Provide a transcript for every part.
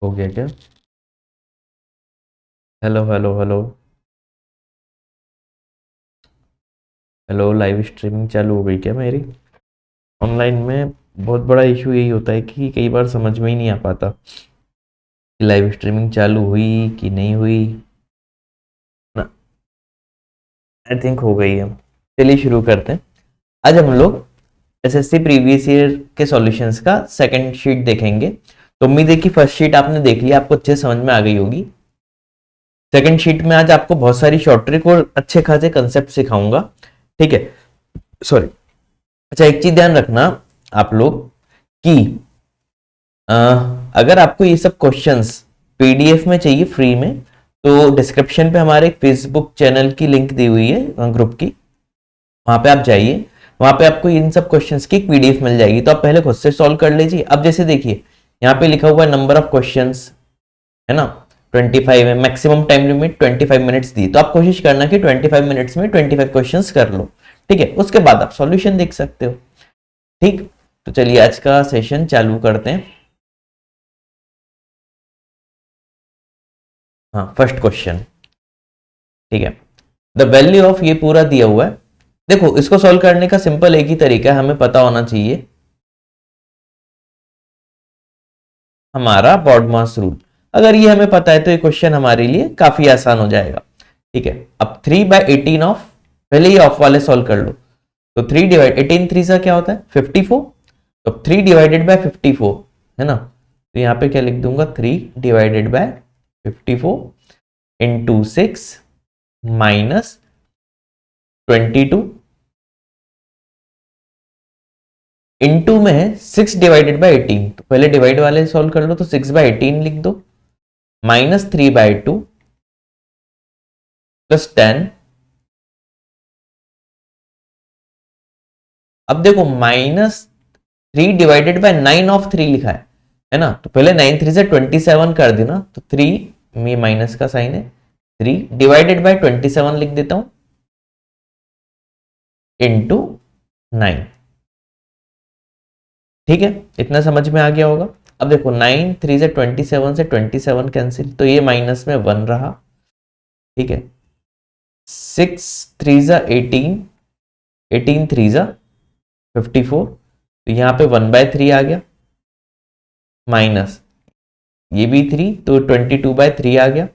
हो गया क्या? Hello hello hello hello, live streaming चालू हो गई क्या मेरी? ऑनलाइन में बहुत बड़ा इशू यही होता है कि कई बार समझ में ही नहीं आ पाता कि लाइव स्ट्रीमिंग चालू हुई कि नहीं हुई ना। आई थिंक हो गई है। चलिए शुरू करते हैं। आज हम लोग एसएससी प्रीवियस ईयर के सॉल्यूशंस का सेकंड शीट देखेंगे। तो उम्मीद है कि फर्स्ट शीट आपने देख लिया, आपको अच्छे समझ में आ गई होगी। सेकंड शीट में आज आपको बहुत सारी शॉर्ट ट्रिक और अच्छे खासे कंसेप्ट सिखाऊंगा। ठीक है, सॉरी। अच्छा, एक चीज ध्यान रखना आप लोग कि अ, अगर आपको ये सब क्वेश्चंस पीडीएफ में चाहिए फ्री में, तो डिस्क्रिप्शन पे हमारे फेसबुक चैनल की लिंक दी हुई है ग्रुप की, वहां पे आप जाइए। वहां पे आपको इन सब क्वेश्चंस की एक पीडीएफ मिल जाएगी, तो आप पहले खुद से सॉल्व कर लीजिए। अब जैसे देखिए, यहाँ पे लिखा हुआ है नंबर ऑफ क्वेश्चंस, है ना। 25 है, मैक्सिमम टाइम लिमिट 25 मिनट्स दी, तो आप कोशिश करना कि 25 मिनट्स में 25 क्वेश्चंस कर लो। ठीक है, उसके बाद आप सॉल्यूशन देख सकते हो। ठीक, तो चलिए आज का सेशन चालू करते हैं। हाँ, फर्स्ट क्वेश्चन। ठीक है, द वैल्यू ऑफ, ये पूरा दिया हुआ है। देखो, इसको सॉल्व करने का सिंपल एक ही तरीका है, हमें पता होना चाहिए हमारा बॉडमास रूल। अगर ये हमें पता है तो ये क्वेश्चन हमारे लिए काफी आसान हो जाएगा। ठीक है, अब 3/18 ऑफ, पहले ये ऑफ वाले सॉल्व कर लो। तो 3 डिवाइड 18, 3 सा क्या होता है 54। तो 3/54 है ना। तो यहाँ पे क्या लिख दूंगा, 3/54 इंटू 6 माइनस 22, इनटू में है 6/18। तो पहले डिवाइड वाले सॉल्व कर लो, तो 6/18 लिख दो, माइनस 3/2 प्लस 10। अब देखो, -3/9 ऑफ 3 लिखा है ना। तो पहले 9 3 से 27 कर देना, तो 3 में माइनस का साइन है, 3/27 लिख देता हूं इंटू 9। ठीक है, इतना समझ में आ गया होगा। अब देखो, 9 3 से 27 कैंसिल, तो ये माइनस में 1 रहा। ठीक है, 6 3 सा 18, 18 3 सा 54। तो यहाँ पे 1/3 आ गया, माइनस ये भी 3, तो 22/3 आ गया,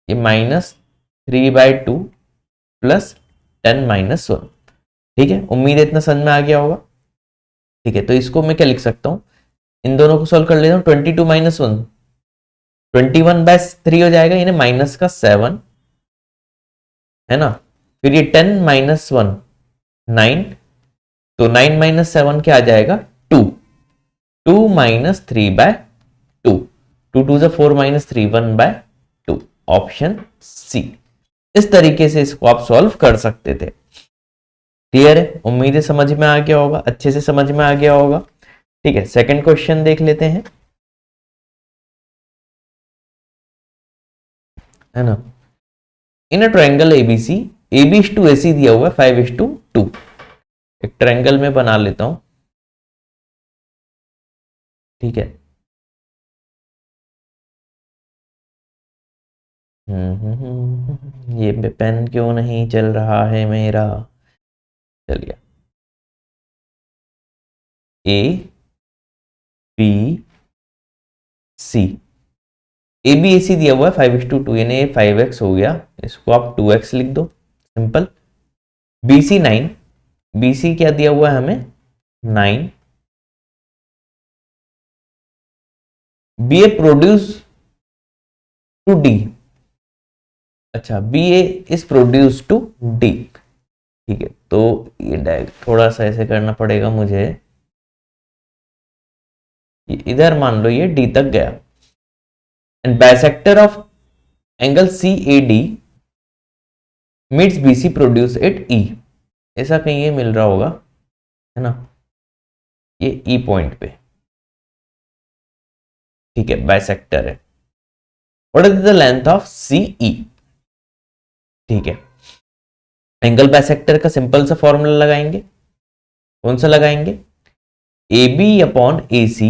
ये -3/2 प्लस 10 - 1। ठीक है, उम्मीद है इतना समझ में आ गया होगा। ठीक है, तो इसको मैं क्या लिख सकता हूँ, इन दोनों को सॉल्व कर लेता हूँ। 22 - 1 21/3 हो जाएगा, यानी -7 है ना। फिर ये 10 - 1 9, तो 9 - 7 क्या आ जाएगा 2, 2 - 3/2, 2 2 सा 4 - 3, 1/2, ऑप्शन सी। इस तरीके से इसको आप सॉल्व कर सकते थे। क्लियर है, उम्मीद है समझ में आ गया होगा, अच्छे से समझ में आ गया होगा। ठीक है, सेकंड क्वेश्चन देख लेते हैं, है ना। इन अ ट्रायंगल एबीसी, AB/AC दिया हुआ है 5:2। एक ट्रायंगल में बना लेता हूं। ठीक है, ये पेन क्यों नहीं चल रहा है मेरा। चलिए, ABC, ABAC दिया हुआ है 5:2, यानी 5x हो गया। इसको आप 2x लिख दो, सिंपल। BC 9, BC क्या दिया हुआ है हमें 9। BA प्रोड्यूस टू D, अच्छा BA is produce to D। ठीक है, तो ये थोड़ा सा ऐसे करना पड़ेगा मुझे, इधर मान लो ये D तक गया। And bisector of angle CAD meets BC produce at E, ऐसा कहीं ये मिल रहा होगा, है ना, ये E पॉइंट पे। ठीक है, बाइसेक्टर है। What is the length of CE। ठीक है, एंगल बाइसेक्टर का सिंपल सा फॉर्मूला लगाएंगे। कौन सा लगाएंगे, AB upon AC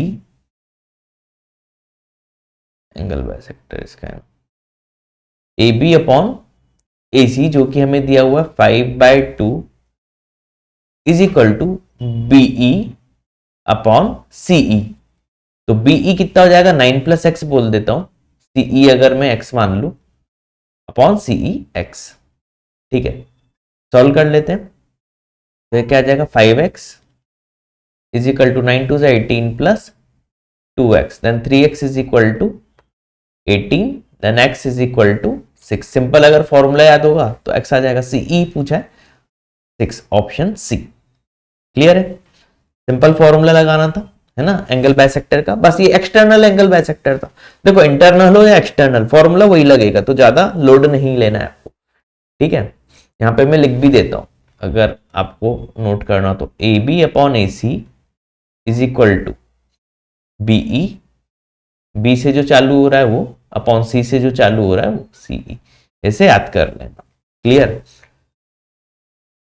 angle bisector इसका है ए बी अपॉन ए सी, जो कि हमें दिया हुआ है 5/2 is equal to BE upon CE. तो बीई कितना हो जाएगा, 9 प्लस एक्स बोल देता हूं, सीई अगर मैं एक्स मान लू अपॉन सीई एक्स। ठीक है, सॉल्व कर लेते हैं। तो क्या आ जाएगा 5x is equal to 9 two 18 plus 2x, then 3x is equal to 18, then x is equal to 6। Simple अगर फॉर्मूला याद होगा तो x आ जाएगा, CE पूछा है 6, ऑप्शन सी। क्लियर है, सिंपल फॉर्मूला लगाना था, है ना, एंगल बाइसेक्टर का। बस ये एक्सटर्नल एंगल बाइसेक्टर था। देखो इंटरनल हो या एक्सटर्नल, फॉर्मूला वही लगेगा, तो ज्यादा लोड नहीं लेना है आपको। ठीक है, यहां पे मैं लिख भी देता हूं अगर आपको नोट करना तो, A B upon A C is equal to BE, B से जो चालू हो रहा है वो अपॉन सी से जो चालू हो रहा है वो सीई। ऐसे याद कर लेना। क्लियर।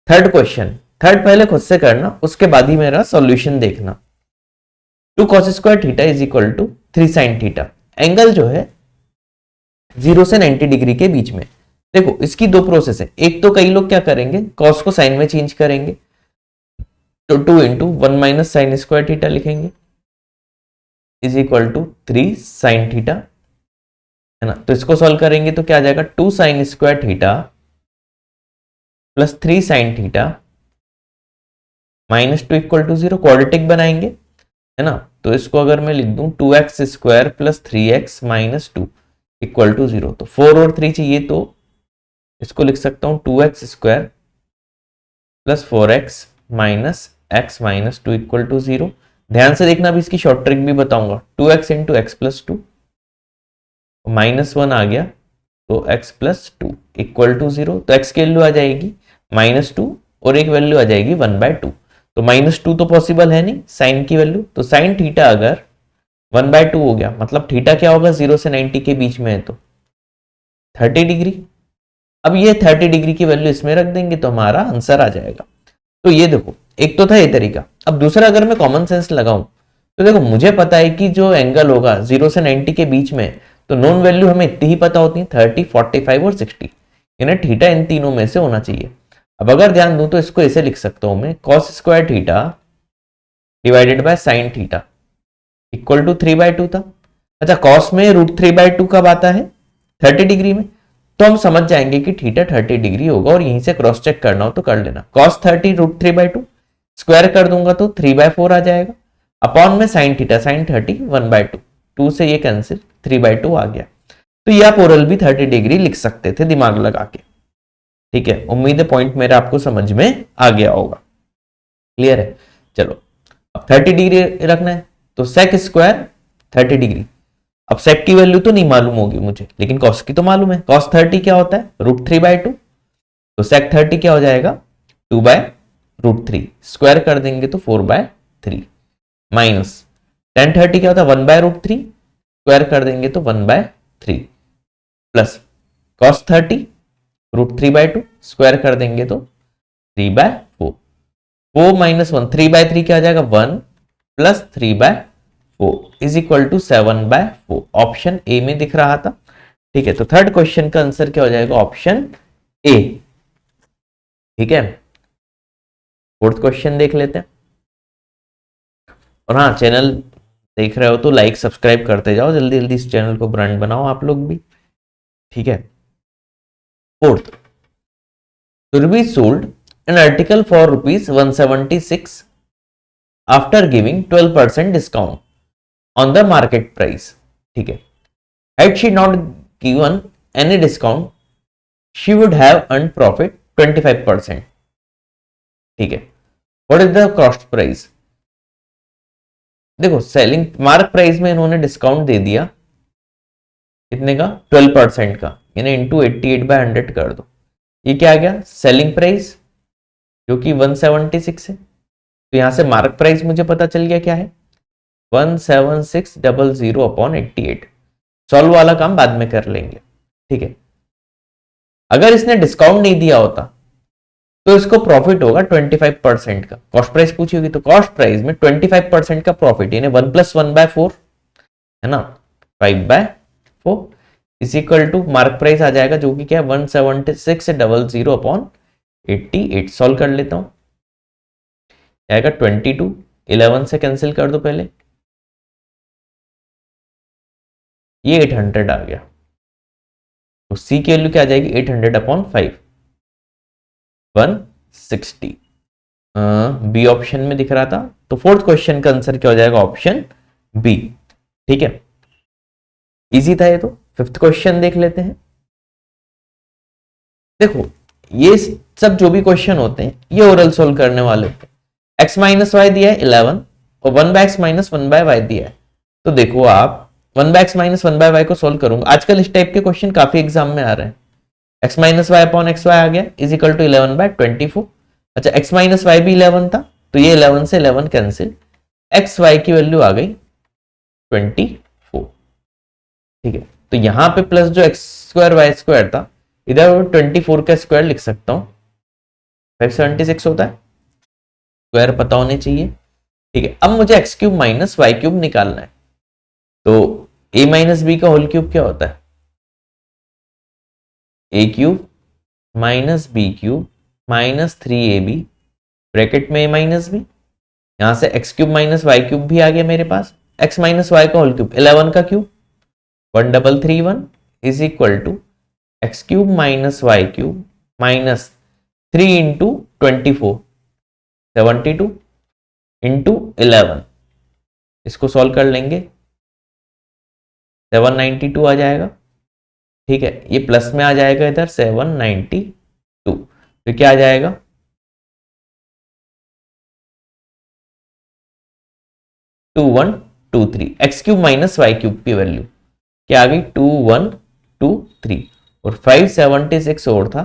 थर्ड क्वेश्चन, थर्ड पहले खुद से करना, उसके बाद ही मेरा सॉल्यूशन देखना। 2 cos square theta is equal to 3 sin theta. Angle जो है 0 से 90 डिग्री के बीच में। देखो इसकी दो प्रोसेस है, एक तो कई लोग क्या करेंगे, cos को साइन में चेंज करेंगे, तो 2 into 1 minus sine square theta लिखेंगे is equal to 3 sin theta, है ना। तो इसको सॉल्व करेंगे तो क्या आ जाएगा, 2 sin square theta plus 3 sin theta minus 2 equal to 0। Quadratic बनाएंगे, है ना। तो इसको अगर मैं लिख दूं 2x square plus 3x minus 2 equal to 0, तो 4 और 3 चाहिए, तो इसको लिख सकता हूं 2x square plus 4x minus x minus 2 equal to 0। ध्यान से देखना, भी इसकी शॉर्ट ट्रिक भी बताऊंगा। 2x into x plus 2, minus 1 आ गया, तो x प्लस 2 इक्वल टू 0। तो x की वैल्यू आ जाएगी माइनस 2 और एक वैल्यू आ जाएगी 1/2। तो माइनस 2 तो पॉसिबल है नहीं, साइन की वैल्यू, तो साइन थीटा अगर 1/2 हो गया, मतलब थीटा क्या होगा, 0 से 90 के बीच में है तो 30 डिग्री। अब ये 30 डिग्री की वैल्यू इसमें रख देंगे तो हमारा आंसर आ जाएगा। तो ये देखो, एक तो था ये तरीका। अब दूसरा अगर मैं कॉमन सेंस लगाऊं तो देखो मुझे पता है कि जो एंगल होगा 0 से 90 के बीच में, तो नॉन वैल्यू हमें इतनी ही पता होती है, 30, 45 और 60, यानी थीटा इन तीनों में से होना चाहिए। अब अगर ध्यान दूं तो इसको ऐसे लिख सकता हूं मैं, cos square theta divided by sine theta equal to 3/2 था। अच्छा, cos में √3/2 कब आता है, 30 डिग्री में, तो हम समझ जाएंगे कि थीटा 30 डिग्री होगा। और यहीं से क्रॉस चेक करना हो तो कर लेना, cos 30 √3/2 स्क्वायर कर दूंगा तो 3/4 आ जाएगा, अपॉन में साइन थीटा, साइन 30 1/2, 2 से ये कैंसिल, 3/2 आ गया। तो ये आप ओरल भी 30 डिग्री लिख सकते थे दिमाग लगा के। ठीक है, उम्मीद है पॉइंट मेरा आपको समझ में आ गया होगा। क्लियर है। चलो अब 30 डिग्री रखना है, तो सेक स्क्वायर 30 डिग्री। अब सेक की वैल्यू तो नहीं मालूम होगी मुझे, लेकिन कॉस की तो मालूम है। cos 30 क्या होता है, √3/2, तो सेक 30 क्या हो जाएगा, 2/√3, स्क्वायर कर देंगे तो 4/3, माइनस tan 30 क्या होता है, 1/√3, स्क्वायर कर देंगे तो 1/3, प्लस cos 30 √3/2, स्क्वायर कर देंगे तो 3/4, 4 माइनस 1, 3/3 क्या आ जाएगा, 1 plus 3/4 is equal to 7/4। Option A में दिख रहा था। ठीक है, तो थर्ड क्वेश्चन का आंसर क्या हो जाएगा, ऑप्शन ए। ठीक है, फोर्थ क्वेश्चन देख लेते हैं। और हाँ, चैनल देख रहे हो तो लाइक सब्सक्राइब करते जाओ, जल्दी जल्दी इस चैनल को ब्रांड बनाओ आप लोग भी। ठीक है, fourth, Surbi sold an article for rupees 176 after giving 12% discount on the market price. ठीक है, had she not given any discount, she would have earned profit 25%. ठीक है, what is the cost price? देखो सेलिंग मार्क प्राइस में इन्होंने discount दे दिया, कितने का, 12% का, यानी इंटू 88/100 कर दो। ये क्या आ गया, सेलिंग प्राइस जो कि 176 है। तो यहां से मार्क प्राइस मुझे पता चल गया क्या है, 17600 अपॉन 88। सॉल्व वाला काम बाद में कर लेंगे। ठीक है, अगर इसने डिस्काउंट नहीं दिया होता तो इसको प्रॉफिट होगा 25% का। कॉस्ट प्राइस पूछी होगी तो कॉस्ट प्राइस में 25% का प्रॉफिट, यानी 1 + 1/4 है ना, 5/3 is equal to mark price आ जाएगा जो कि क्या है 176,000 अपॉन 88। सॉल्व कर लेता हूं, आएगा 22, 11 से कैंसिल कर दो पहले, ये 800 आ गया। तो सी की वैल्यू क्या आ जाएगी 800 अपॉन 5, 160। बी ऑप्शन में दिख रहा था, तो फोर्थ क्वेश्चन का आंसर क्या हो जाएगा ऑप्शन बी। ठीक है, इजी था ये तो। फिफ्थ क्वेश्चन देख लेते हैं। देखो ये सब जो भी क्वेश्चन होते हैं ये ओरल सोल्व करने वाले होते हैं। x माइनस वाई दिया है 11 और 1/x माइनस 1/y दिया है। तो देखो आप 1/x माइनस 1/y को सोल्व करूंगा। आजकल इस टाइप के क्वेश्चन काफी एग्जाम में आ रहे हैं। x minus Y upon X Y आ गया इज इक्वल टू 11/24। अच्छा x माइनस वाई भी 11 था, तो ये 11 से 11 कैंसिल, एक्स वाई की वैल्यू आ गई 24। ठीक है, तो यहां पे प्लस जो एक्स स्क्वायर वाई स्क्वायर था, इधर 24 का स्क्वायर लिख सकता हूं, 576 होता है, स्क्वायर पता होने चाहिए। ठीक है, अब मुझे X cube minus Y cube निकालना है। तो ए माइनस बी का होल क्यूब क्या होता है, A cube minus B cube minus 3ab, bracket में ए माइनस बी, यहां से X cube minus Y cube भी आ गया मेरे पास, एक्स माइनस वाई का होल क्यूब 11 का cube 1331 is equal to X cube minus Y cube minus 3 into 24, 72 into 11, इसको सॉल्व कर लेंगे 792 आ जाएगा। ठीक है, ये प्लस में आ जाएगा इधर 792, तो क्या आ जाएगा 2123। X cube minus Y cube की वैल्यू क्या आ गई 2123 और 576 और था,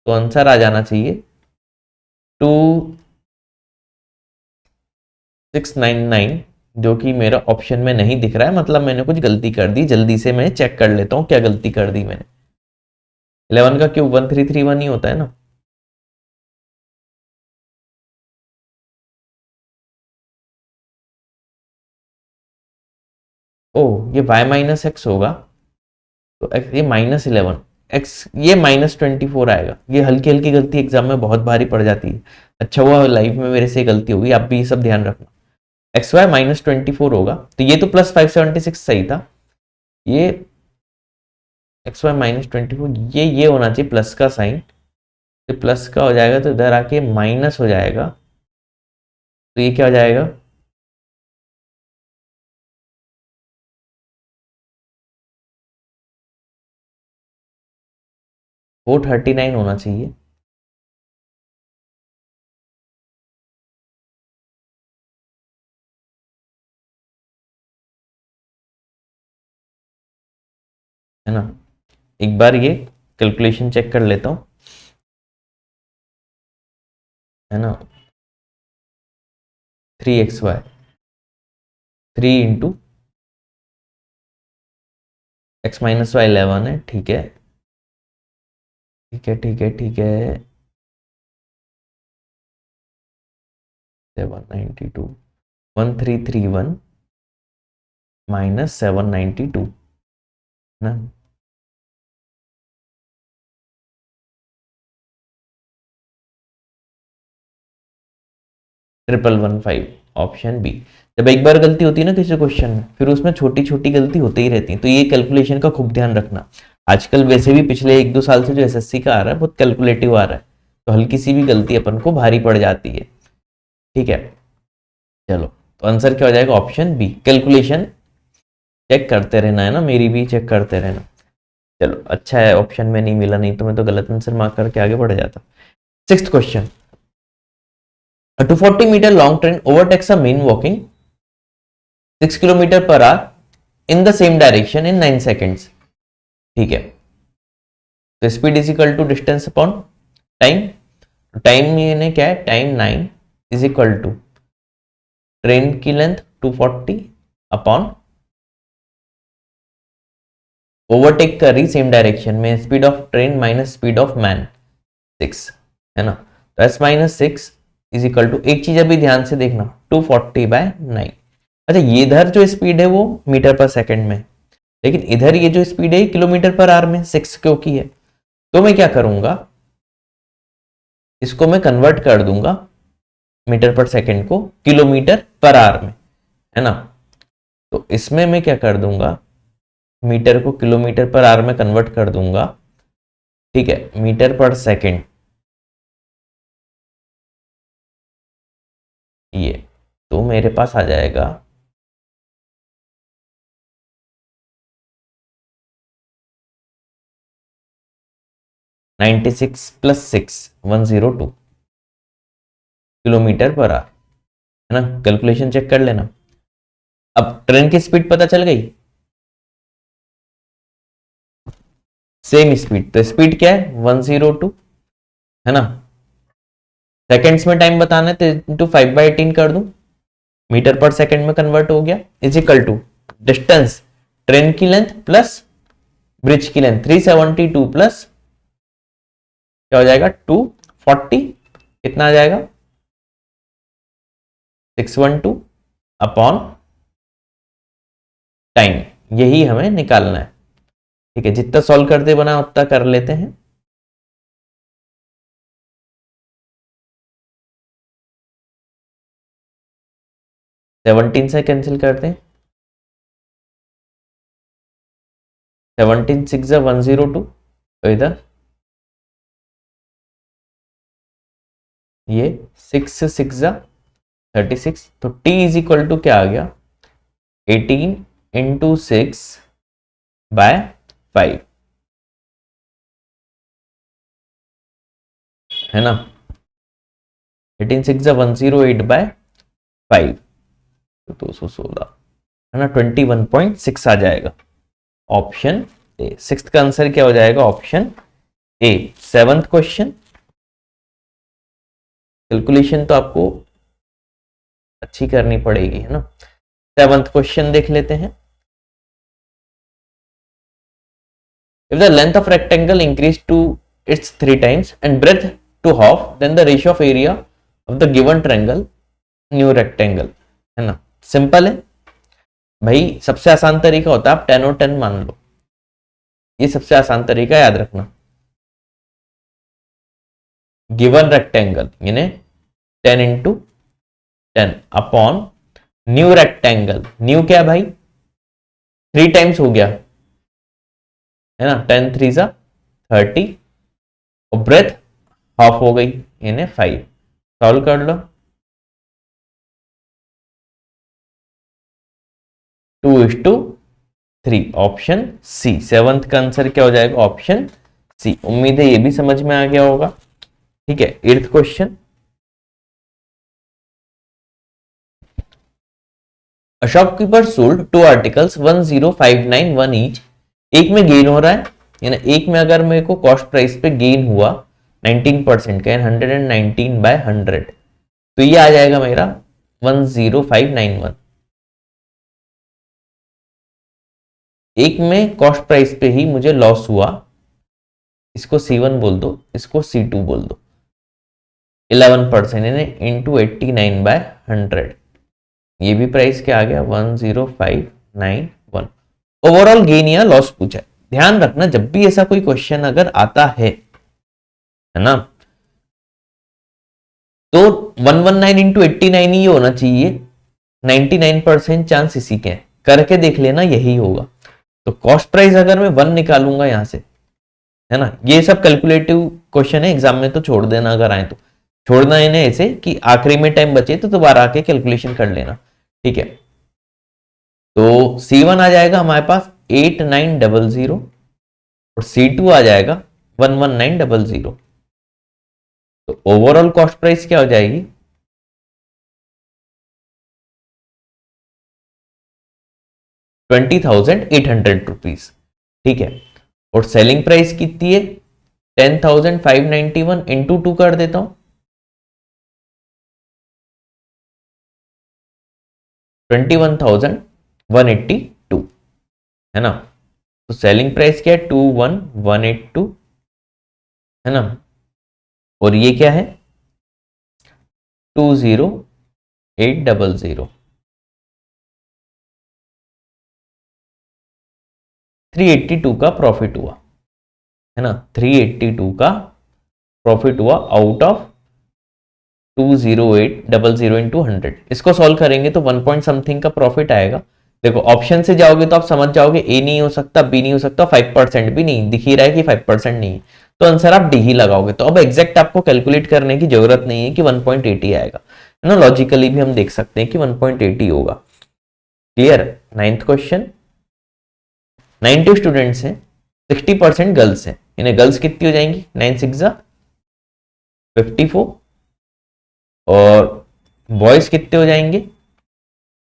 तो आंसर आ जाना चाहिए 2699, जो कि मेरा ऑप्शन में नहीं दिख रहा है। मतलब मैंने कुछ गलती कर दी, जल्दी से मैं चेक कर लेता हूं क्या गलती कर दी मैंने। 11 का क्यूब 1331 ही होता है ना। ओ ये y माइनस एक्स होगा, तो ये -11 एक्स, ये -24 आएगा। ये हल्की हल्की गलती एग्जाम में बहुत भारी पड़ जाती है। अच्छा हुआ लाइफ में मेरे से गलती होगी, आप भी ये सब ध्यान रखना। एक्स वाई -24 होगा, तो ये तो प्लस 576 सही था। ये एक्स वाई -24, ये होना चाहिए प्लस का साइन, तो प्लस का हो जाएगा तो इधर आके माइनस हो जाएगा, तो ये क्या हो जाएगा 439 होना चाहिए। है ना, एक बार ये कैलकुलेशन चेक कर लेता हूँ, है ना। 3xy 3 into x minus Y 11 है। ठीक है ठीक है ठीक है ठीक है, 792 1331 माइनस 792 ना, 1115 ऑप्शन बी। जब एक बार गलती होती है ना किसी क्वेश्चन में, फिर उसमें छोटी छोटी गलती होती ही रहती है, तो ये कैलकुलेशन का खूब ध्यान रखना। आजकल वैसे भी पिछले 1-2 साल से जो एसएससी का आ रहा है बहुत कैलकुलेटिव आ रहा है, तो हल्की सी भी गलती अपन को भारी पड़ जाती है। ठीक है, चलो तो आंसर क्या हो जाएगा ऑप्शन बी। कैलकुलेशन चेक करते रहना है ना, मेरी भी चेक करते रहना। चलो अच्छा है ऑप्शन में नहीं मिला, नहीं तो मैं तो गलत आंसर मार्क करके आगे बढ़ जाता। Sixth question, a 240-meter long train overtakes a man walking 6 kilometre per hour in the same direction in 9 seconds. ठीक है, तो speed is equal to distance upon time. Time ये क्या है, time 9 is equal to train की length 240 upon overtake कर रही same direction में, speed of train minus speed of man 6, है ना। तो s minus 6 is equal to, एक चीज अभी ध्यान से देखना 240/9। अच्छा ये इधर जो स्पीड है वो मीटर पर सेकंड में, लेकिन इधर ये जो स्पीड है किलोमीटर पर आवर में 6 क्योंकि है, तो मैं क्या करूंगा, इसको मैं कन्वर्ट कर दूंगा मीटर पर सेकंड को किलोमीटर पर आवर में, है ना। तो इसमें मैं क्या कर दूंगा, मीटर को किलोमीटर पर आवर में कन्वर्ट कर दूंगा, ठीक है, मीटर पर सेकंड ये, तो मेरे पास आ जाएगा 96 प्लस 6 102 किलोमीटर पर आवर, है ना। कैलकुलेशन चेक कर लेना। अब ट्रेन की स्पीड पता चल गई, सेम स्पीड, तो स्पीड क्या है 102, है ना। सेकंड्स में टाइम बताना है तो इंटू 5/18 कर दूं, मीटर पर सेकंड में कन्वर्ट हो गया, is equal to distance train की लेंथ प्लस ब्रिज की लेंथ 372 प्लस क्या हो जाएगा 240, कितना आ जाएगा 612 अपॉन टाइम, यही हमें निकालना है। ठीक है, जितना सॉल्व करते बना उतना कर लेते हैं। सेवनटीन से कैंसिल करते हैं, 17 6 102, तो इधर ये 6 6 36, तो t इज इक्वल टू क्या आ गया 18 इंटू 6/5, है ना। 18 6 108/5, तो 216, है ना, 21.6 आ जाएगा ऑप्शन ए। सिक्स्थ का आंसर क्या हो जाएगा option A. Seventh question, calculation तो आपको अच्छी करनी पड़ेगी, है ना। सेवंथ क्वेश्चन देख लेते हैं। If the length of rectangle increased to its 3 times and breadth to half, then the ratio of area of the given triangle, new rectangle, है ना। सिंपल है भाई, सबसे आसान तरीका होता है आप 10 और 10 मान लो, ये सबसे आसान तरीका याद रखना। गिवन रेक्टेंगल यानी 10 into 10 upon new rectangle, new क्या भाई 3 टाइम्स हो गया, है ना, 10 3 जा 30, और ब्रेथ हाफ हो गई यानी 5, सॉल्व कर लो। 2:3, ऑप्शन सी। सेवंथ का आंसर क्या हो जाएगा ऑप्शन सी। उम्मीद है ये भी समझ में आ गया होगा। ठीक है, eighth question. A shopkeeper sold 2 articles 10591 each, एक में गेन हो रहा है, यानी एक में अगर मेरे को कॉस्ट प्राइस पे गेन हुआ 19% का 119/100, तो ये आ जाएगा मेरा 10591। एक में कॉस्ट प्राइस पे ही मुझे लॉस हुआ, इसको C1 बोल दो, इसको C2 बोल दो, 11% यानी इंटू 89/100, ये भी प्राइस क्या आ गया 10591। ओवरऑल गेन या लॉस पूछा है। ध्यान रखना जब भी ऐसा कोई क्वेश्चन अगर आता है ना, तो 119 इंटू 89 ही होना चाहिए, 99% चांस इसी के हैं, करके देख लेना यही होगा। तो कॉस्ट प्राइस अगर मैं 1 निकालूंगा यहां से, है ना, ये सब कैलकुलेटिव क्वेश्चन है, एग्जाम में तो छोड़ देना, अगर आए तो छोड़ना है ना ऐसे कि आखिरी में टाइम बचे तो दोबारा आके कैलकुलेशन कर लेना। ठीक है, तो C1 आ जाएगा हमारे पास 8900 और C2 आ जाएगा 11900, तो ओवरऑल कॉस्ट प्राइस क्या हो जाएगी 20,800 रुपीज। ठीक है, और सेलिंग प्राइस कितनी है 10,591 इंटू 2 कर देता हूं, 21,182, है ना। तो सेलिंग प्राइस क्या है 21,182, है ना, और ये क्या है 20,800, 382 का प्रॉफिट हुआ, है ना, 382 का प्रॉफिट हुआ आउट ऑफ 20800 इंटू 100। इसको सॉल्व करेंगे तो 1 पॉइंट समथिंग का प्रॉफिट आएगा। देखो ऑप्शन से जाओगे तो आप समझ जाओगे ए नहीं हो सकता, बी नहीं हो सकता, 5% भी नहीं दिख ही रहा है कि 5% नहीं है, तो आंसर आप डी ही लगाओगे। तो अब एग्जैक्ट आपको कैलकुलेट करने की जरूरत नहीं है कि 1.80 आएगा, है ना, लॉजिकली भी हम देख सकते हैं कि 1.80 होगा। क्लियर। 9th क्वेश्चन, 90 स्टूडेंट्स हैं, 60% गर्ल्स हैं, इन्हें गर्ल्स कितनी हो जाएंगी, 9 6 54, और बॉयज कितने हो जाएंगे,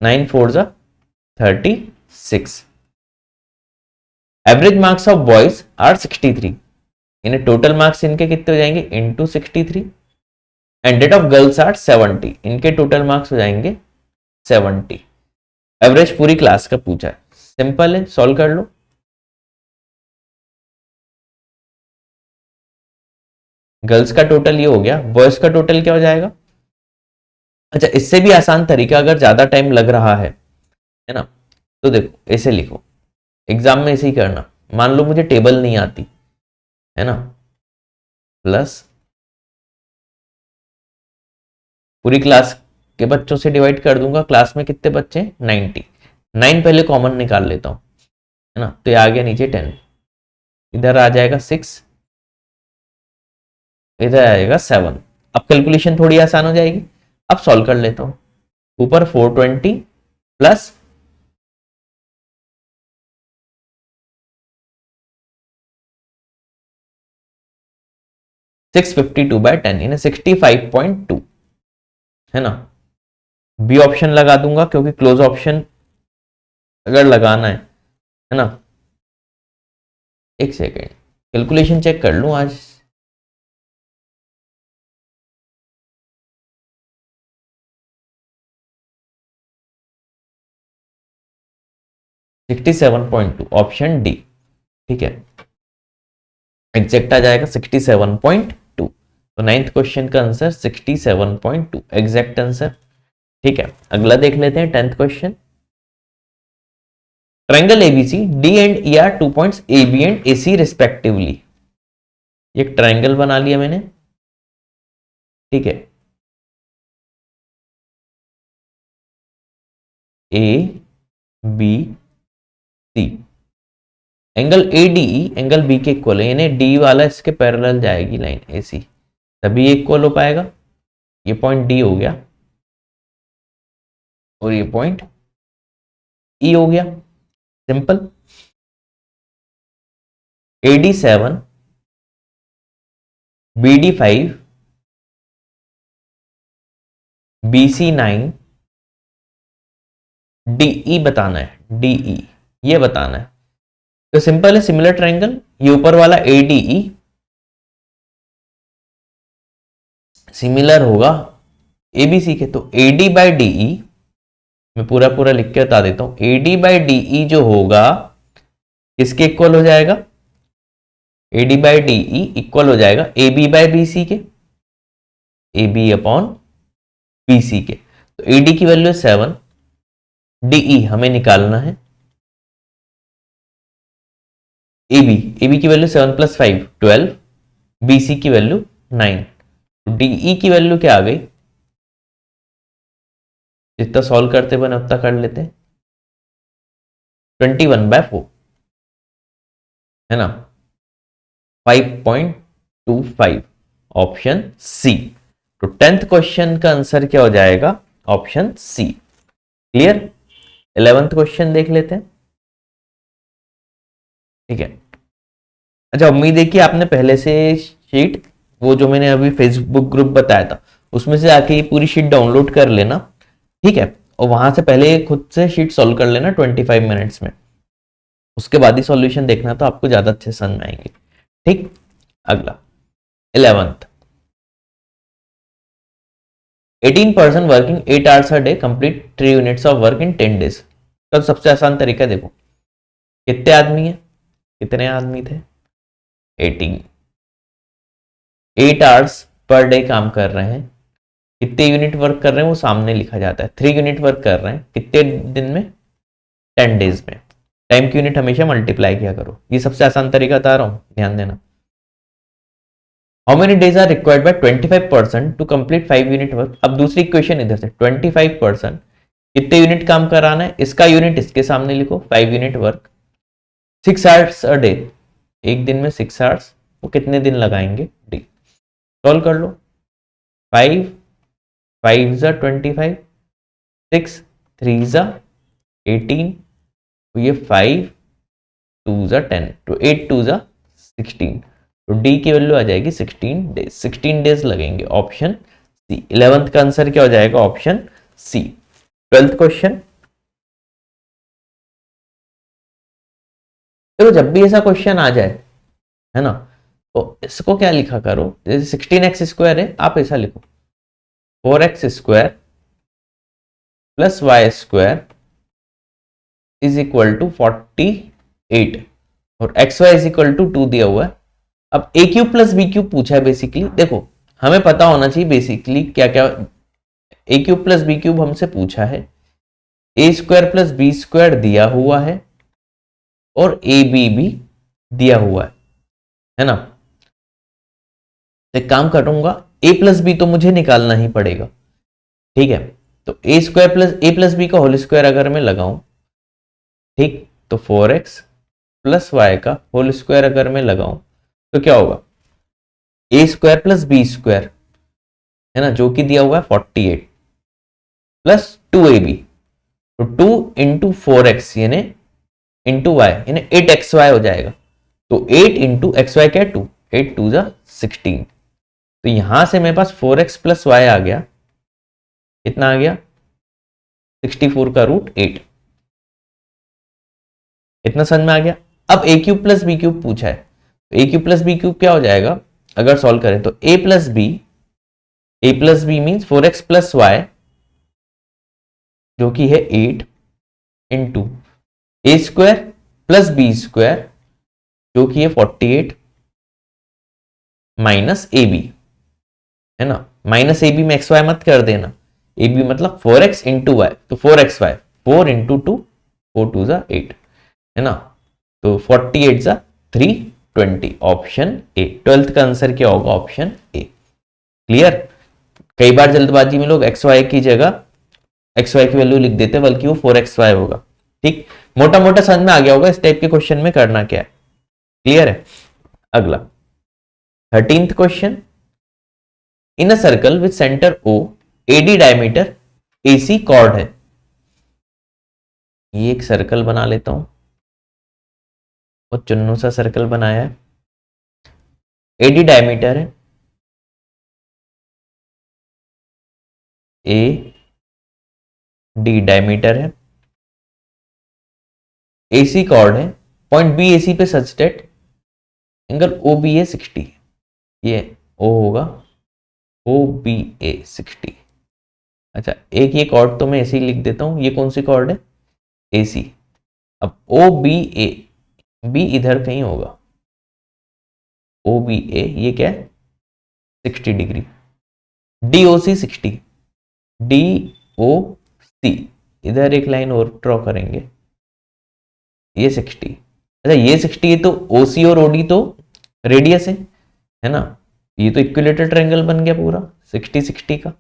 9 4 36। Average marks of boys are 63, इन्हें टोटल मार्क्स इनके कितने हो जाएंगे into 63, and that of girls are 70, इनके टोटल मार्क्स हो जाएंगे 70। एवरेज पूरी क्लास का पूछा है, सिंपल है, सॉल्व कर लो। गर्ल्स का टोटल ये हो गया, बॉयज का टोटल क्या हो जाएगा। अच्छा, इससे भी आसान तरीका, अगर ज्यादा टाइम लग रहा है ना, तो देखो ऐसे लिखो, एग्जाम में ऐसे ही करना। मान लो मुझे टेबल नहीं आती, है ना, प्लस पूरी क्लास के बच्चों से डिवाइड कर दूंगा, क्लास में कितने बच्चे हैं 90, 9 पहले कॉमन निकाल लेता हूं, है ना, तो ये आ गया नीचे 10, इधर आ जाएगा 6, इधर आएगा 7। अब कैलकुलेशन थोड़ी आसान हो जाएगी। अब सॉल्व कर लेता हूं, ऊपर 420 प्लस 652/10 यानी 65.2, है ना। बी ऑप्शन लगा दूंगा क्योंकि क्लोज ऑप्शन अगर लगाना है ना। एक सेकेंड, कैलकुलेशन चेक कर लूं आज। सिक्सटी 67.2 ऑप्शन डी, ठीक है, एग्जैक्ट आ जाएगा 67.2। तो 9th क्वेश्चन का आंसर 67.2 एग्जैक्ट आंसर। ठीक है, अगला देख लेते हैं 10th question. Triangle A B C D and E are 2 points A B and A C respectively. एक ट्रायंगल बना लिया मैंने, ठीक है, A B C, angle A D E angle B के इक्वल है, यानी डी वाला इसके पैरेलल जाएगी लाइन ए सी, तभी इक्वल हो पाएगा। ये पॉइंट डी हो गया और ये पॉइंट ई हो गया, simple. A D 7, B D 5, B C 9, D E बताना है, डीई ये बताना है। तो सिंपल है, सिमिलर ट्रायंगल, ये ऊपर वाला एडीई सिमिलर होगा एबीसी के, तो एडी बाई डीई, मैं पूरा पूरा लिख के बता देता हूं, एडी बाई डीई जो होगा किसके इक्वल हो जाएगा, एडी बाई डीई इक्वल हो जाएगा A B by B C के, A B upon B C के। तो एडी की वैल्यू 7, डीई हमें निकालना है, ए बी की वैल्यू 7 + 5 12, बी सी की वैल्यू 9, डीई की वैल्यू क्या आ गई, जितना सॉल्व करते बने उतना कर लेते हैं, 21/4, है ना, 5.25 ऑप्शन सी। तो 10th क्वेश्चन का आंसर क्या हो जाएगा, option C. Clear. 11th question देख लेते हैं, ठीक है। अच्छा, उम्मीद है कि आपने पहले से शीट, वो जो मैंने अभी फेसबुक ग्रुप बताया था, उसमें से आके ये पूरी शीट डाउनलोड कर लेना, ठीक है, और वहां से पहले खुद से शीट सॉल्व कर लेना 25 मिनट्स में, उसके बाद ही सॉल्यूशन देखना, तो आपको ज्यादा अच्छे समझ में आएंगे। ठीक। अगला 11th, 18 person working 8 hours a day complete 3 units of work in 10 days. तो सबसे आसान तरीका देखो, कितने आदमी है, कितने आदमी थे, 18, 8 आवर्स पर डे काम कर रहे हैं, कितने यूनिट वर्क कर रहे हैं वो सामने लिखा जाता है, 3 यूनिट वर्क कर रहे हैं कितने दिन में, 10 डेज में, टाइम की यूनिट हमेशा मल्टीप्लाई किया करो। ये सबसे आसान तरीका बता रहा हूं, ध्यान देना। How many days are required by 25% to complete 5 unit work. अब दूसरी इक्वेशन इधर से 25% कितने यूनिट काम कराना है, इसका यूनिट इसके सामने लिखो, 5 unit work, 6 hours a day, एक दिन में 6 आवर्स, वो कितने दिन लगाएंगे डी। सॉल्व कर लो। 5 5 जा 25, 6 3 जा 18, तो ये 5 2 जा 10, तो 8 2 जा 16, तो डी की वैल्यू आ जाएगी 16 डेज। 16 डेज लगेंगे, ऑप्शन सी। 11th का आंसर क्या हो जाएगा, ऑप्शन सी। 12th क्वेश्चन, देखो जब भी ऐसा क्वेश्चन आ जाए, है ना, तो इसको क्या लिखा करो, जैसे 16x स्क्वायर है, आप ऐसा लिखो 4x square plus Y square is equal to 48 और X Y is equal to 2 दिया हुआ है। अब A cube plus B cube पूछा है बेसिकली। देखो हमें पता होना चाहिए बेसिकली क्या क्या, ए क्यूब प्लस बी क्यूब हमसे पूछा है, ए स्क्वायर प्लस बी स्क्वायर दिया हुआ है और ए बी भी दिया हुआ है ना। एक काम करूंगा, ए प्लस बी तो मुझे निकालना ही पड़ेगा, ठीक है। तो ए प्लस बी का होल स्क्वायर अगर मैं लगाऊं, ठीक, तो 4x प्लस वाई का होल स्क्वायर अगर मैं लगाऊं तो क्या होगा, ए स्क्वायर प्लस बी स्क्वायर, है ना, जो कि दिया हुआ है 48 प्लस 2ab, तो 2 इंटू 4x यानी इंटू वाई यानी 8xy हो जाएगा। तो 8 इंटू एक्स वाई क्या, 2, 8 2 जा 16, तो यहां से मेरे पास 4x प्लस वाई आ गया, कितना आ गया 64 का रूट 8। इतना समझ में आ गया। अब A cube plus B cube पूछा है, A cube plus B cube क्या हो जाएगा, अगर सॉल्व करें तो A plus B means 4x plus Y जो कि है 8 into A square plus B square जो कि है 48 माइनस ए बी, है ना। माइनस ए बी में एक्स वाई मत कर देना, ए बी मतलब 4x इंटू वाई, तो 4x वाई 4 इंटू 2, 4 2 जा 8, है ना, तो 48 जा 320, ऑप्शन ए। 12th का आंसर क्या होगा, ऑप्शन ए। क्लियर। कई बार जल्दबाजी में लोग एक्स वाई की जगह एक्स वाई की वैल्यू लिख देते हैं, बल्कि वो 4xy होगा। ठीक, मोटा मोटा समझ में आ गया होगा इस टाइप के क्वेश्चन में करना क्या है। क्लियर है। अगला 13th question, in a circle with centre O A D diameter A C chord है। ये एक सर्कल बना लेता हूं, और चुन्नू सा सर्कल बनाया है, एडी डायमीटर है, ए डी डायमीटर है, एसी कॉर्ड है, पॉइंट बी एसी पे सच डेट एंगल ओ बी ए 60, ये ओ होगा, ओ बी ए 60। अच्छा, एक ये कॉर्ड तो मैं ऐसे ही लिख देता हूं, ये कौन सी कॉर्ड है, ए सी। अब ओ बी ए, बी इधर कहीं होगा, ओ बी ए ये क्या है 60 डिग्री, डी ओ सी 60, डी ओ सी इधर एक लाइन और ड्रॉ करेंगे, ये 60। अच्छा ये 60 है तो ओ सी और ओडी तो रेडियस है ना, ये तो इक्विलेटरल ट्रायंगल बन गया पूरा 60 60 का,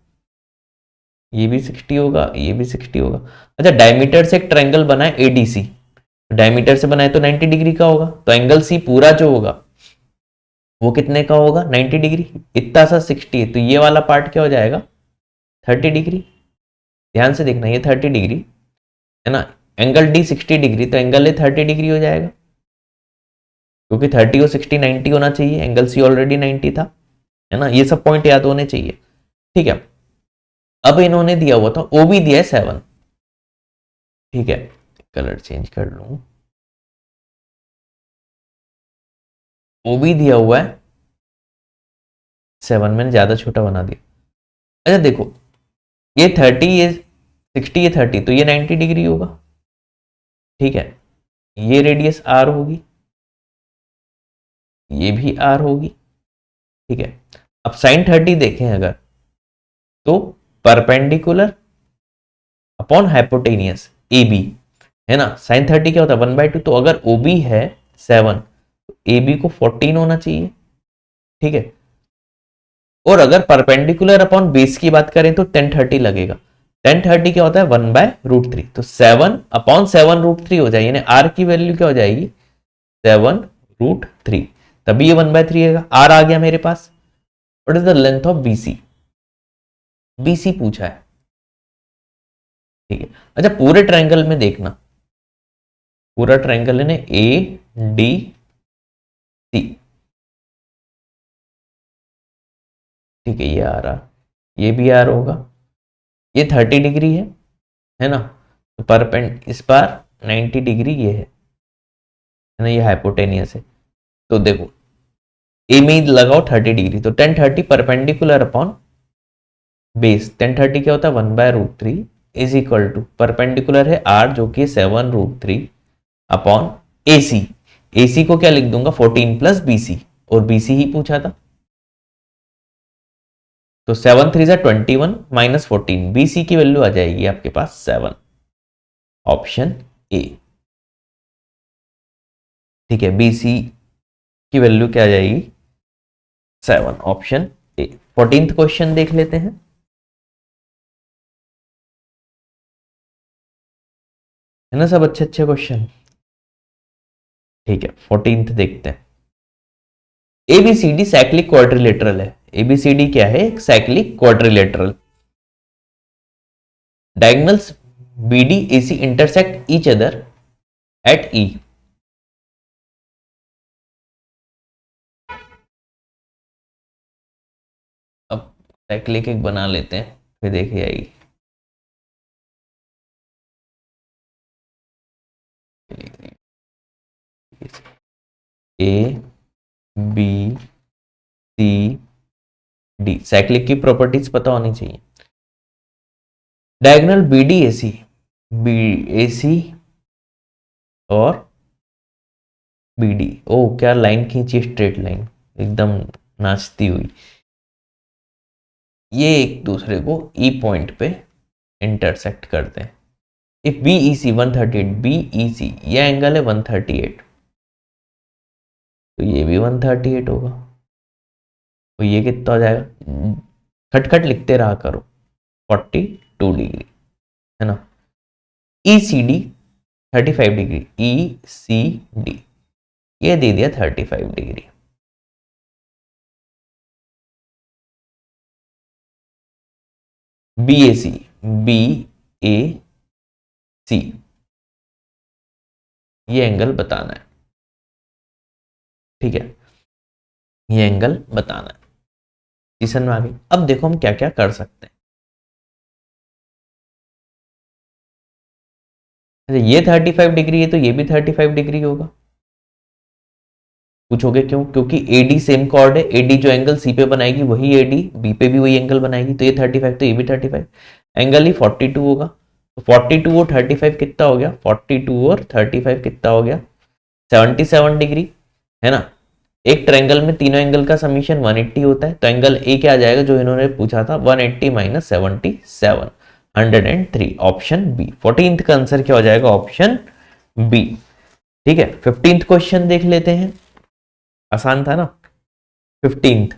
ये भी 60 होगा, ये भी 60 होगा। अच्छा डायमीटर से एक ट्रायंगल बना है एडीसी, डायमीटर से बनाए तो 90 डिग्री का होगा, तो एंगल सी पूरा जो होगा वो कितने का होगा 90 डिग्री, इतना सा 60 है, तो ये वाला पार्ट क्या हो जाएगा 30 डिग्री। ध्यान से देखना, ये 30 डिग्री है ना, एंगल डी 60 डिग्री, तो एंगल ए 30 डिग्री हो जाएगा, क्योंकि 30 और 60 90 होना चाहिए, एंगल सी ऑलरेडी 90 था, है ना। ये सब पॉइंट याद होने चाहिए, ठीक है। अब इन्होंने दिया हुआ था ओ बी दिया है 7, ठीक है, कलर चेंज कर लूं, ओ बी दिया हुआ है 7, मैंने ज्यादा छोटा बना दिया। अच्छा देखो ये 30, ये 60, ये 30, तो ये 90 डिग्री होगा, ठीक है। ये रेडियस आर होगी, ये भी आर होगी, ठीक है। अब साइन 30 देखें अगर, तो perpendicular upon hypotenuse A B, है ना। साइन 30 क्या होता है 1/2, तो अगर ओ बी है 7 तो ए बी को 14 होना चाहिए, ठीक है। और अगर परपेंडिकुलर अपॉन बेस की बात करें तो 10/30 लगेगा। 10/30 क्या होता है 1/√3, तो 7/7√3 हो जाएगी, यानी आर की वैल्यू क्या हो जाएगी 7√3, तभी ये 1/3 है। आर आ गया मेरे पास। What is the length of BC, BC पूछा है, ठीक है। अच्छा पूरे ट्रायंगल में देखना, पूरा ट्रायंगल है ना ए डी सी, ठीक है, ये आ रहा, ये भी आर होगा, ये 30 डिग्री है ना, तो परपेंड इस बार 90 डिग्री ये है ना, ये हाइपोटेनियस है। तो देखो ए में लगाओ 30 डिग्री, तो 10/30 परपेंडिकुलर अपॉन बेस, 10/30 क्या होता है 1/√3 इज इक्वल टू परपेंडिकुलर है आर जो कि 7√3 अपॉन ए सी, ए सी को क्या लिख दूंगा 14 प्लस बी सी, और बी सी ही पूछा था, तो 7×3 = 21 माइनस 14, बी सी की वैल्यू आ जाएगी आपके पास 7, ऑप्शन ए, ठीक है। बी सी की वैल्यू क्या आ जाएगी 7, ऑप्शन ए। 14th क्वेश्चन देख लेते हैं, है ना सब अच्छे अच्छे क्वेश्चन, ठीक है। 14th देखते हैं। एबीसीडी साइक्लिक क्वाड्रिलेटरल है, एबीसीडी क्या है एक cyclic quadrilateral, diagonals BD AC intersect each other at E, अब साइक्लिक एक बना लेते हैं फिर देखी जाएगी। A B C D, cyclic की प्रॉपर्टीज पता होनी चाहिए। Diagonal B D A C, B A C और बी डी, ओ क्या लाइन खींची, स्ट्रेट लाइन एकदम नाचती हुई, ये एक दूसरे को ई पॉइंट पे इंटरसेक्ट करते हैं। If B E C 138, B E C ये एंगल है 138, तो ये भी 138 होगा, तो ये कितना हो जाएगा, खटखट लिखते रहा करो, 42 डिग्री, है ना। ई सी डी 35 डिग्री, ई सी डी ये दे दिया 35 degree. B A C, B A सी ये एंगल बताना है, ठीक है, ये एंगल बताना है, डिसीजन में आ गई। अब देखो हम क्या क्या कर सकते हैं। अच्छा ये 35 डिग्री है तो ये भी 35 डिग्री होगा, पूछोगे क्यों, क्योंकि AD सेम कॉर्ड है, AD जो एंगल सी पे बनाएगी वही AD बी पे भी वही एंगल बनाएगी, तो ये 35 तो ये भी 35, एंगल ही 42 होगा, तो 42 और 35 कितना हो गया, 42 और 35 कितना हो गया 77 डिग्री, है ना। एक ट्रायंगल में तीनों एंगल का समीशन 180 होता है, तो एंगल ए क्या आ जाएगा जो इन्होंने पूछा था 180 माइनस 77, 103, ऑप्शन बी। 14th का आंसर क्या हो जाएगा ऑप्शन बी, ठीक है। 15th क्वेश्चन देख लेते हैं, आसान था ना। 15th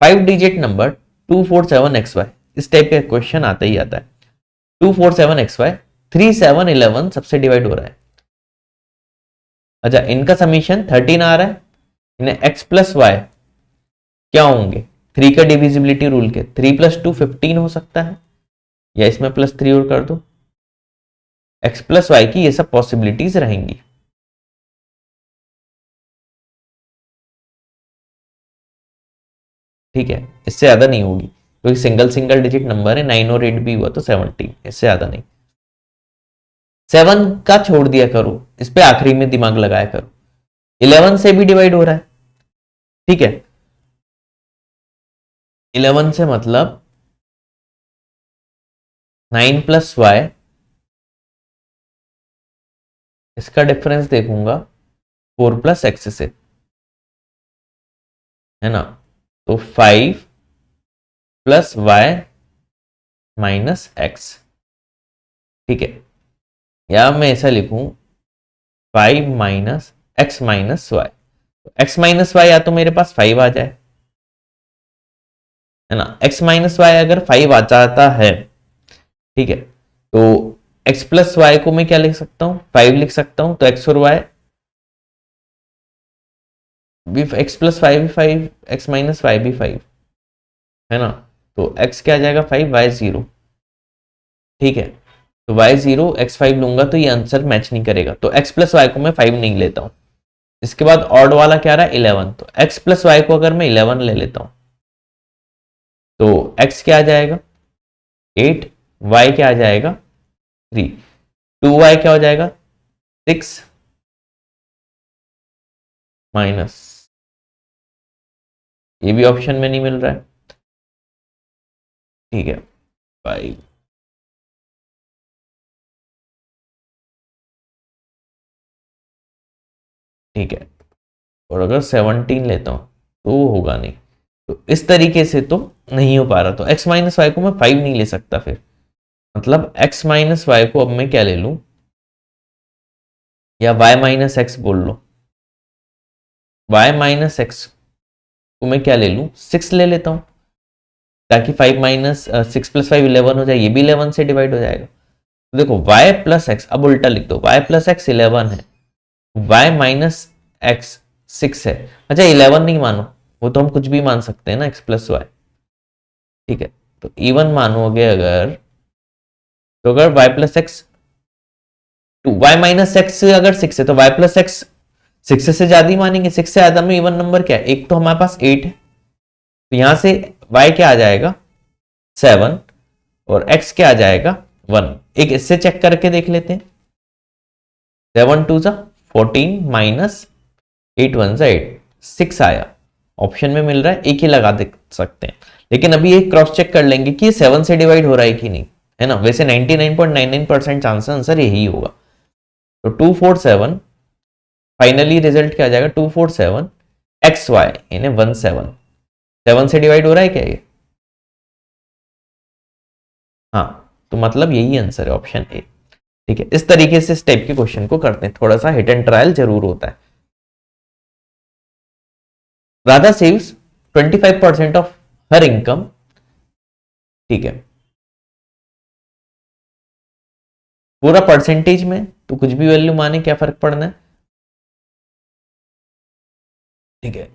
5 डिजिट नंबर 247XY, इस टाइप का क्वेश्चन आता ही आता है। 247XY 3711 सबसे डिवाइड हो रहा है, अच्छा इनका समीशन 13 आ रहा है, इन्हें x प्लस वाई क्या होंगे 3 का डिविजिबिलिटी रूल के, 3 + 2 15 हो सकता है, या इसमें +3 और कर दो, x प्लस वाई की ये सब पॉसिबिलिटीज रहेंगी, ठीक है। इससे ज्यादा नहीं होगी क्योंकि सिंगल सिंगल डिजिट नंबर है, 9 और 8 भी हुआ तो 17, इससे ज्यादा नहीं। 7 का छोड़ दिया करो, इस पे आखिरी में दिमाग लगाया करो। 11 से भी डिवाइड हो रहा है, ठीक है, 11 से मतलब 9 + y, इसका डिफरेंस देखूंगा 4 + x से, है ना, तो 5 + y - x, ठीक है। या मैं ऐसा लिखूं 5 minus X minus Y, X minus Y या तो मेरे पास 5 आ जाए, है ना। एक्स माइनस वाई अगर 5 आ जाता है, ठीक है, तो एक्स प्लस वाई को मैं क्या लिख सकता हूं, 5 लिख सकता हूं। तो एक्स और वाई भी, एक्स प्लस फाइव भी 5, एक्स माइनस वाई भी 5, है ना। तो एक्स क्या आ जाएगा 5, वाई 0, ठीक है। तो वाई 0 एक्स 5 लूंगा तो ये आंसर मैच नहीं करेगा, तो एक्स प्लस वाई को मैं 5 नहीं लेता हूं। इसके बाद ऑड वाला क्या रहा 11, तो एक्स प्लस वाई को अगर मैं 11 ले लेता हूं तो एक्स क्या आ जाएगा 8, वाई क्या आ जाएगा 3, 2y क्या हो जाएगा 6 माइनस, ये भी ऑप्शन में नहीं मिल रहा है, ठीक है 5, ठीक है। और अगर 17 लेता हूं तो वो होगा नहीं, तो इस तरीके से तो नहीं हो पा रहा, तो x माइनस वाई को मैं 5 नहीं ले सकता फिर, मतलब x माइनस वाई को अब मैं क्या ले लूं, या y माइनस एक्स बोल लो, y माइनस एक्स को मैं क्या ले लूं 6 ले लेता हूं, ताकि 5 माइनस 6 प्लस 5 11 हो जाए, ये भी 11 से डिवाइड हो जाएगा। तो देखो y प्लस एक्स, अब उल्टा लिख दो, y प्लस एक्स 11 है, y माइनस एक्स 6 है। अच्छा 11 नहीं मानो, वो तो हम कुछ भी मान सकते हैं ना, x प्लस वाई, ठीक है। तो इवन मानोगे अगर, तो अगर y plus x 2, y minus x अगर 6 है तो y प्लस एक्स 6 से ज्यादा ही मानेंगे, 6 से ज्यादा में इवन नंबर क्या है, एक तो हमारे पास 8 है, तो यहां से y क्या आ जाएगा 7, और x क्या आ जाएगा 1। एक इससे चेक करके देख लेते हैं, 7 2 जा 14 माइनस 8 1 जा 8, 6 आया, ऑप्शन में मिल रहा है, एक ही लगा दे सकते हैं। लेकिन अभी एक क्रॉस चेक कर लेंगे कि ये 7 से डिवाइड हो रहा है कि नहीं, है ना। वैसे 99.99% चांस आंसर यही होगा। तो 247, फाइनली रिजल्ट क्या आ जाएगा 247 एक्स वाई, यानी 17, 7 से डिवाइड हो रहा है क्या ये, हाँ, तो मतलब यही आंसर है ऑप्शन ए, ठीक है। इस तरीके से इस टाइप के क्वेश्चन को करते हैं, थोड़ा सा हिट एंड ट्रायल जरूर होता है। Radha saves 25% of her income, ठीक है, पूरा परसेंटेज में तो कुछ भी वैल्यू माने, क्या फर्क पड़ना है, ठीक है।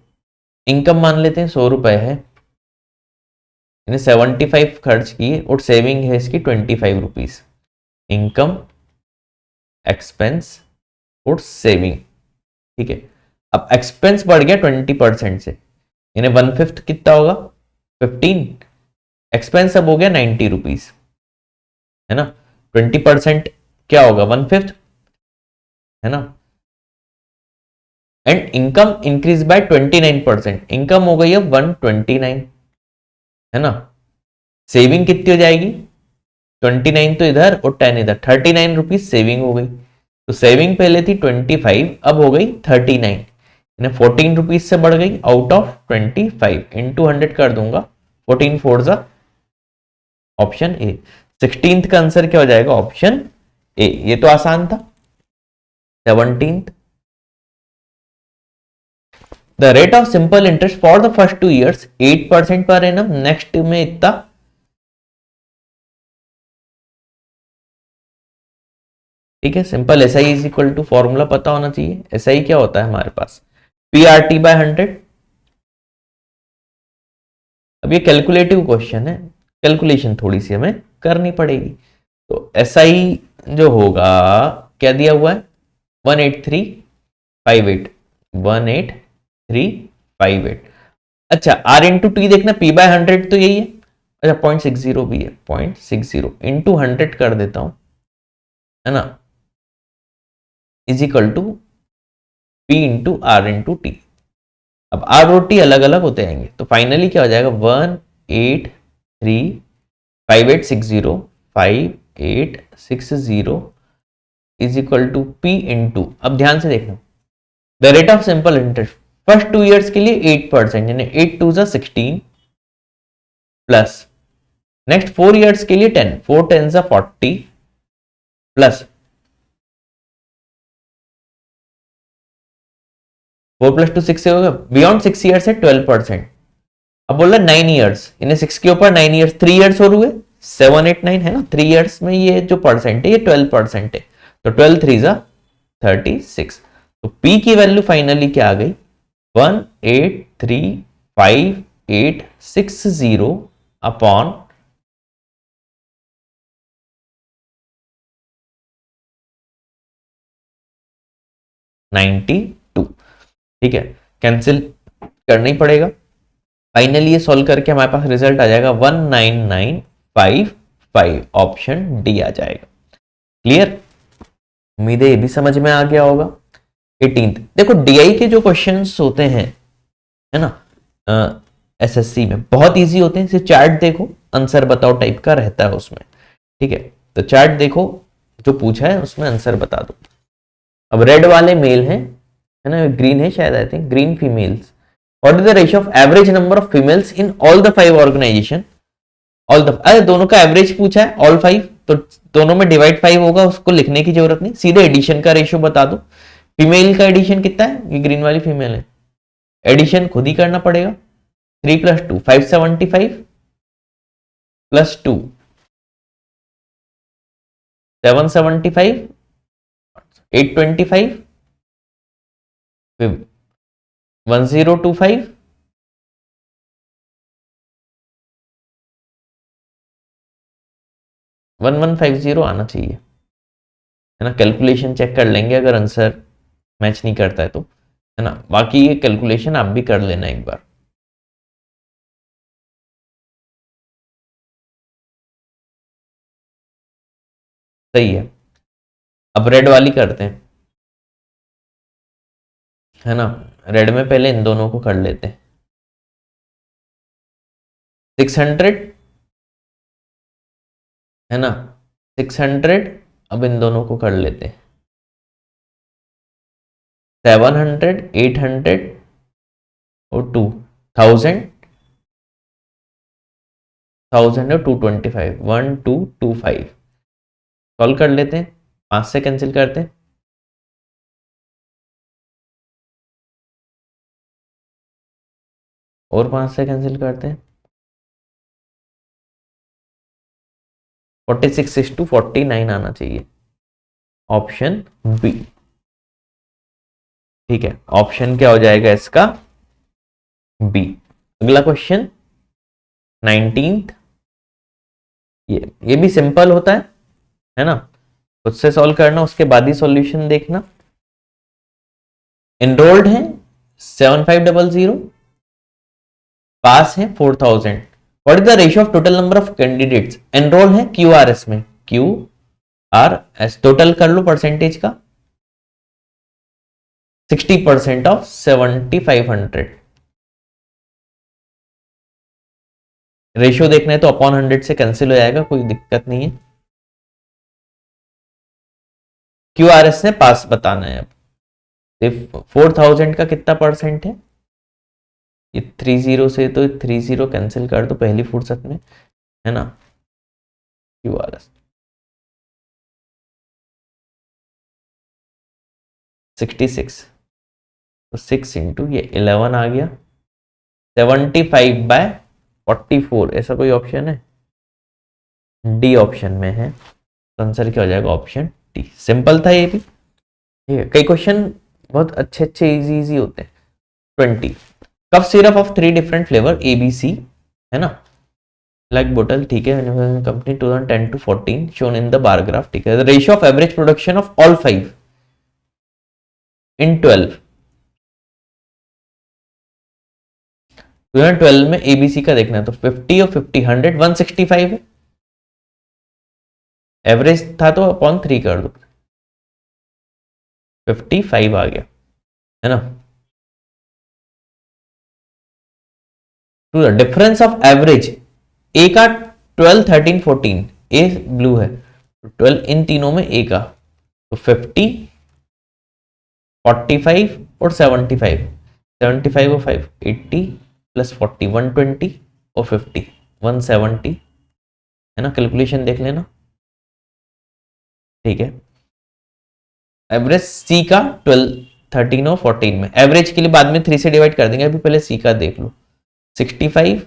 इनकम मान लेते हैं 100 रुपए है, यानी 75 खर्च किए और सेविंग है इसकी 25 रुपीज। इनकम, एक्सपेंस और सेविंग, ठीक है। अब एक्सपेंस बढ़ गया 20% से, यानी 1/5 कितना होगा 15, एक्सपेंस अब हो गया 90 रुपीज, है ना। 20% क्या होगा 1/5, है ना। And income increase by 29%, income हो गई अब 129, है ना। सेविंग कितनी हो जाएगी 29 तो इधर और 10 इधर, 39 रुपीज सेविंग हो गई। तो सेविंग पहले थी 25, अब हो गई 39, 14 रुपीज से बढ़ गई आउट ऑफ 25, इंटू 100 कर दूंगा, 14 4 जा, ऑप्शन ए। 16th का आंसर क्या हो जाएगा ऑप्शन ए, ये तो आसान था। 17th, the rate of simple interest for the first 2 years 8% per annum, next में इतना, ठीक है। Simple S I is equal to, formula पता होना चाहिए, एस आई क्या होता है हमारे पास पी आर टी बाय 100। अब ये कैलकुलेटिव क्वेश्चन है, कैलकुलेशन थोड़ी सी हमें करनी पड़ेगी। तो एस आई जो होगा, क्या दिया हुआ है 18358, 18358। अच्छा आर इंटू टी देखना, पी बाय 100 तो यही है, अच्छा 0.60 भी है, 0.60 इंटू 100 कर देता हूं, है ना, is equal to P into R into T. अब आर और टी अलग अलग होते आएंगे, तो फाइनली क्या हो जाएगा 1835860 is equal to P into, अब ध्यान से देखना, the rate of simple interest first 2 years के लिए 8%, यानी 8 2 जा 16, प्लस नेक्स्ट 4 years के लिए 10, 4 10 जा 40, प्लस 4+2 6 होगा, बियॉन्ड 6 ईयर्स है 12%। अब बोल रहा 9 ईयर्स, इन्हें 6 के ऊपर 9 ईयर्स, 3 ईयर्स और हुए 7 8 9 है ना, 3 ईयर्स में ये जो परसेंट है ये 12% है, तो 12 3 जा 36। तो P की वैल्यू फाइनली क्या आ गई, 1835860 अपॉन 92। ठीक है, कैंसिल करना ही पड़ेगा। फाइनली ये सॉल्व करके हमारे पास रिजल्ट आ जाएगा 19955, ऑप्शन डी आ जाएगा। क्लियर, उम्मीद है ये भी समझ में आ गया होगा। 18th देखो, डीआई के जो क्वेश्चंस होते हैं है ना, एसएससी में बहुत इजी होते हैं। सिर्फ चार्ट देखो, आंसर बताओ टाइप का रहता है उसमें। ठीक है, तो चार्ट देखो, जो पूछा है उसमें आंसर बता दो। अब रेड वाले मेल हैं है ना, ग्रीन है शायद, I think green females. What is the ratio of average number of females in all the 5 organisation? All the, अरे दोनों का एवरेज पूछा है, ऑल 5, तो दोनों में डिवाइड 5 होगा, उसको लिखने की जरूरत नहीं, सीधे एडिशन का रेशियो बता दो। फीमेल का एडिशन कितना है, ये ग्रीन वाली फीमेल है, एडिशन खुद ही करना पड़ेगा। 3+2 575 +2 775 825 1025 1150 आना चाहिए है ना। कैलकुलेशन चेक कर लेंगे अगर आंसर मैच नहीं करता है तो, है ना, बाकी ये कैलकुलेशन आप भी कर लेना एक बार। सही है, अब रेड वाली करते हैं है ना। रेड में पहले इन दोनों को कर लेते हैं। 600 है ना, 600, अब इन दोनों को कर लेते हैं। 700 800 और 2000 1000 और 225 1225 सॉल्व कर लेते हैं। 5 से कैंसिल करते हैं, और 5 से कैंसिल करते हैं। 46:49 आना चाहिए, ऑप्शन बी। ठीक है, ऑप्शन क्या हो जाएगा इसका, बी। अगला क्वेश्चन 19th, ये भी सिंपल होता है ना, खुद से सॉल्व करना, उसके बाद ही सॉल्यूशन देखना। एनरोल्ड है 7500, पास है 4000। What is the ratio of total number of candidates? Enrol है QRS में, QRS टोटल कर लो परसेंटेज का, 60% ऑफ 7500। रेशियो देखना है तो अपॉन 100 से कैंसिल हो जाएगा, कोई दिक्कत नहीं है। QRS से पास बताना है। अब 4000 का कितना परसेंट है, ये 30 से, तो 30 कैंसिल कर दो पहली फुर्सत में है ना। QRS 66, तो 6 इंटू ये 11 आ गया। 75/44, ऐसा कोई ऑप्शन है? डी ऑप्शन में है, तो आंसर क्या हो जाएगा, ऑप्शन डी। सिंपल था ये भी, ठीक है। कई क्वेश्चन बहुत अच्छे अच्छे इजी इजी होते हैं। 20 cough syrup of 3 different flavour ABC है ना, लाइक बोतल, ठीक है, company 2010 to 14 shown in the bar graph. ठीक है, ratio of average production of all 5 in 12। 2012 में ABC का देखना है, तो 50 और 50 100 165 है, एवरेज था तो अपॉन 3 कर दो, 55 आ गया है ना। To the difference of average, A का 12 13 14, ए ब्लू है, 12 इन तीनों में ए का, तो 50 45 और 75, 75 और 5 80 प्लस 40 120 और 50 170 है ना। कैलकुलेशन देख लेना, ठीक है। एवरेज सी का 12 13 और 14 में। एवरेज के लिए बाद में 3 से डिवाइड कर देंगे, अभी पहले सी का देख लो। 65,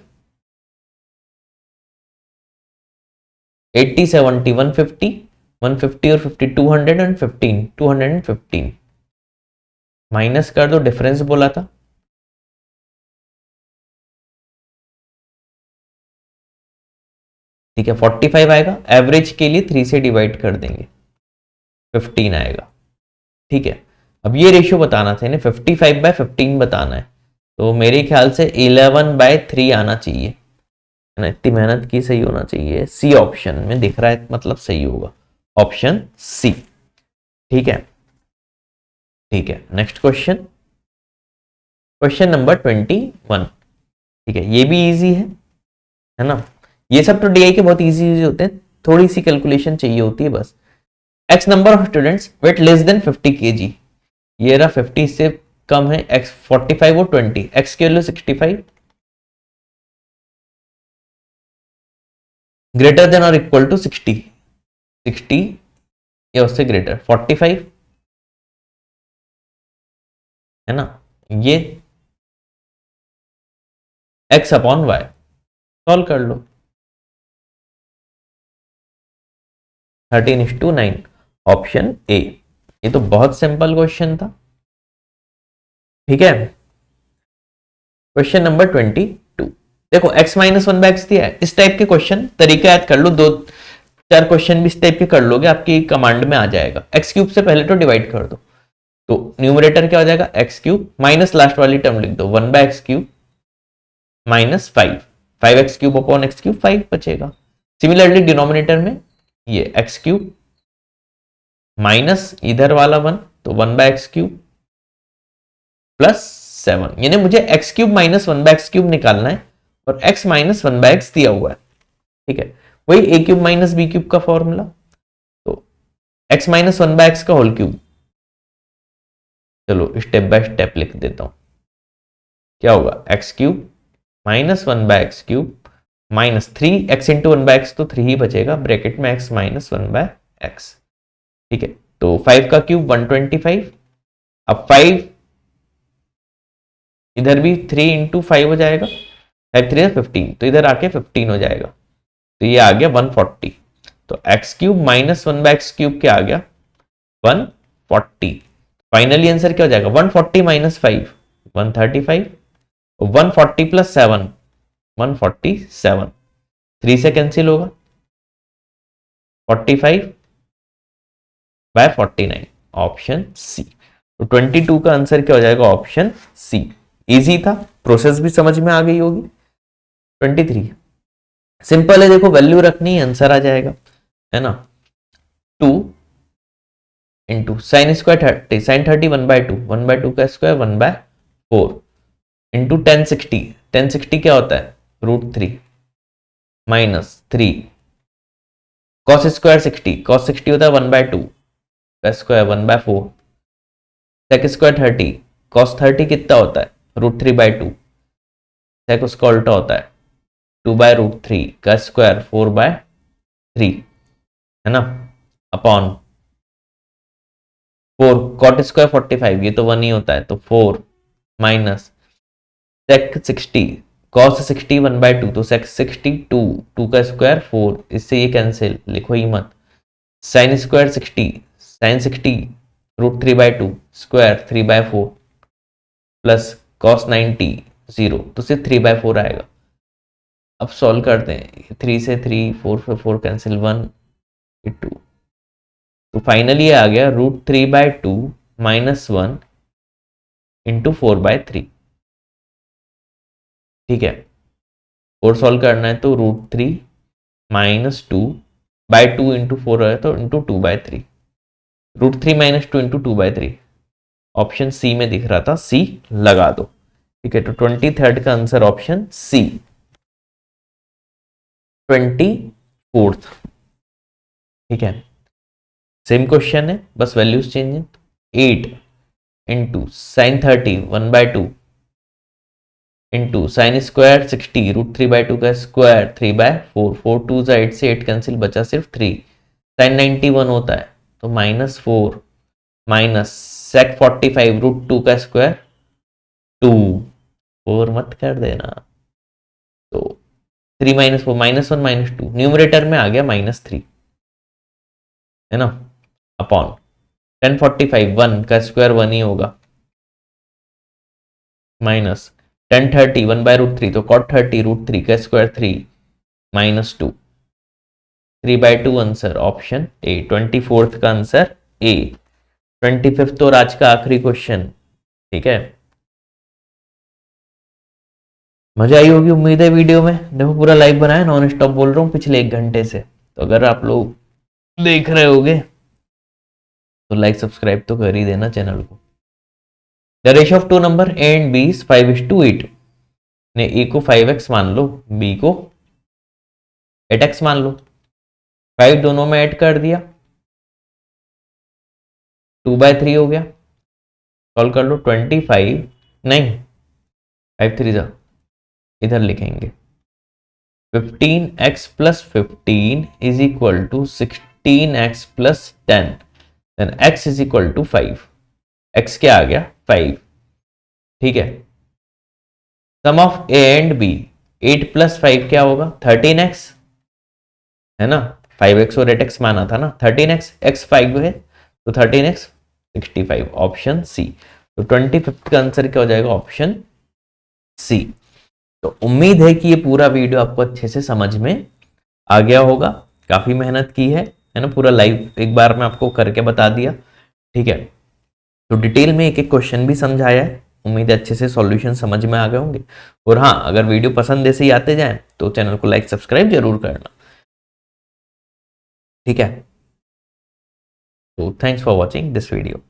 80, 70, 150, 150 और 50 215, 215 माइनस कर दो, डिफरेंस बोला था। ठीक है, 45 आएगा। एवरेज के लिए 3 से डिवाइड कर देंगे, 15 आएगा। ठीक है, अब ये रेशियो बताना था इन्हें, 55/15 बताना है, तो मेरे ख्याल से 11/3 आना चाहिए, है ना। इतनी मेहनत की, सही होना चाहिए। सी ऑप्शन में दिख रहा है, मतलब सही होगा, ऑप्शन सी। ठीक है, ठीक है। Next question, question number 21। ठीक है, ये भी इजी है ना। ये सब तो डीआई के बहुत इजी इजी होते हैं, थोड़ी सी कैलकुलेशन चाहिए होती है बस। X number of students weight less than 50 kg, ये रहा 50 से कम है, एक्स 45 और 20, एक्स के वैल्यू 65, ग्रेटर देन और इक्वल टू 60, 60 या उससे ग्रेटर, 45 है ना। ये एक्स अपॉन वाई, सॉल्व कर लो। 13:9, ऑप्शन ए। ये तो बहुत सिंपल क्वेश्चन था। ठीक है, क्वेश्चन नंबर 22। देखो x-1/x दिया है, इस टाइप के क्वेश्चन तरीका याद कर लो, 2-4 क्वेश्चन भी इस टाइप के कर लोगे, आपकी कमांड में आ जाएगा। x³ से पहले तो डिवाइड कर दो, तो न्यूमरेटर क्या हो जाएगा, x³ माइनस लास्ट वाली टर्म लिख दो, 1/x³ minus 5, 5x³ upon x³ 5 बचेगा। सिमिलरली डिनोमिनेटर में ये x³ माइनस इधर वाला 1, तो 1/x³ प्लस 7, यानी मुझे x³ माइनस 1/x³ निकालना है, और x माइनस 1/x दिया हुआ है। ठीक है, वही a³ माइनस b³ का फॉर्मूला, तो x माइनस 1/x का होल क्यूब। चलो स्टेप बाय स्टेप लिख देता हूं, क्या होगा, x³ minus 1/x³ minus 3x into 1/x, तो 3 ही बचेगा, ब्रैकेट में x माइनस 1/x। ठीक है, तो 5 का क्यूब 125, अब 5 इधर भी 3 इंटू 5 हो जाएगा, 5 3 15, तो इधर आके 15 हो जाएगा, तो ये आ गया 140। तो x³ माइनस 1/x³ क्या आ गया, 140। फाइनली आंसर क्या हो जाएगा, 140 माइनस 5 135, 140 प्लस 7 147, 3 से कैंसिल होगा, 45/49, ऑप्शन सी। तो 22 का आंसर क्या हो जाएगा, ऑप्शन सी। इजी था, प्रोसेस भी समझ में आ गई होगी। 23 सिंपल है, देखो वैल्यू रखनी, आंसर आ जाएगा, है ना। 2 इंटू साइन स्क्वायर 30, साइन 30 1/2, 1/2 का स्क्वायर 1/4 इंटू 1060, 1060 क्या होता है, √3 माइनस 3 कॉस स्क्वायर 60, कॉस 60 होता है 1/2 का स्क्वायर 1/4, सेक स्क्वायर 30, कॉस 30 कितना होता है, √3/2, सेक उसका उल्टा होता है 2/√3 का स्क्वायर 4/3, है ना, अपॉन 4 कॉट स्क्वायर 45, ये तो 1 ही होता है, तो 4 माइनस सेक 60, कॉस 60 1/2, तो सेक 60 2, 2 का स्क्वायर 4, इससे ये कैंसिल, लिखो ही मत। Sine square 60, sine 60 √3/2 square 3/4 plus cos 90 0, तो सिर्फ 3/4 आएगा। अब सॉल्व करते हैं, 3 से 3, 4 से 4 कैंसिल, 1 2, तो फाइनली आ गया √3/2 माइनस 1 इंटू 4/3। ठीक है, और सॉल्व करना है, तो √3 माइनस 2/2 इंटू 4 है, तो into 2/3, √3 minus 2 into 2/3, option C में दिख रहा था, सी लगा दो। ठीक है, तो 23rd का आंसर ऑप्शन सी। 24th, ठीक है, सेम क्वेश्चन है, बस वैल्यूज चेंज है। 8 into sine 30 1/2 into sine square 60 √3/2 का स्क्वायर 3/4, 4 2 8 से 8 कैंसिल, बचा सिर्फ 3, साइन 91 होता है, तो -4 माइनस सेक 45 रूट 2 का स्क्वायर 2, 4 मत कर देना। तो 3 माइनस 4 -1 -2, न्यूमरेटर में आ गया -3, है ना, अपॉन 1045 1 का स्क्वायर 1 ही होगा, माइनस 1030 1 बाय रूट 3, तो cot 30 रूट 3 का square 3 -2, 3/2 answer option A. 24th का आंसर ए। 25th और आज का आखिरी क्वेश्चन, ठीक है। मजा आई होगी उम्मीद है वीडियो में। देखो पूरा लाइव बनाया, नॉन स्टॉप बोल रहा हूँ पिछले 1 घंटे से, तो अगर आप लोग देख रहे होगे तो लाइक सब्सक्राइब तो कर ही देना चैनल को। The ratio of two number A and B is 5:8 ने ए को 5x मान लो, बी को 8x मान लो। 5 दोनों में ऐड कर दिया, 2/3 हो गया। सॉल्व कर लो, 25 नहीं 5 3 जा, इधर लिखेंगे 15x + 15 is equal to 16x + 10, then x is equal to 5। x क्या आ गया 5, ठीक है। Sum of A and B, 8 + 5 क्या होगा 13x, है ना, 5x और 8x माना था ना, 13x, x 5 है तो 13x 65, ऑप्शन सी। तो 25th का आंसर क्या हो जाएगा, ऑप्शन सी। तो उम्मीद है कि ये पूरा वीडियो आपको अच्छे से समझ में आ गया होगा। काफी मेहनत की है ना, पूरा लाइव एक बार में आपको करके बता दिया, ठीक है। तो डिटेल में एक एक क्वेश्चन भी समझाया है, उम्मीद है अच्छे से सॉल्यूशन समझ में आ गए होंगे। और हाँ, अगर वीडियो पसंद ऐसे ही आते जाए तो चैनल को लाइक सब्सक्राइब जरूर करना, ठीक है। तो thanks for watching this video.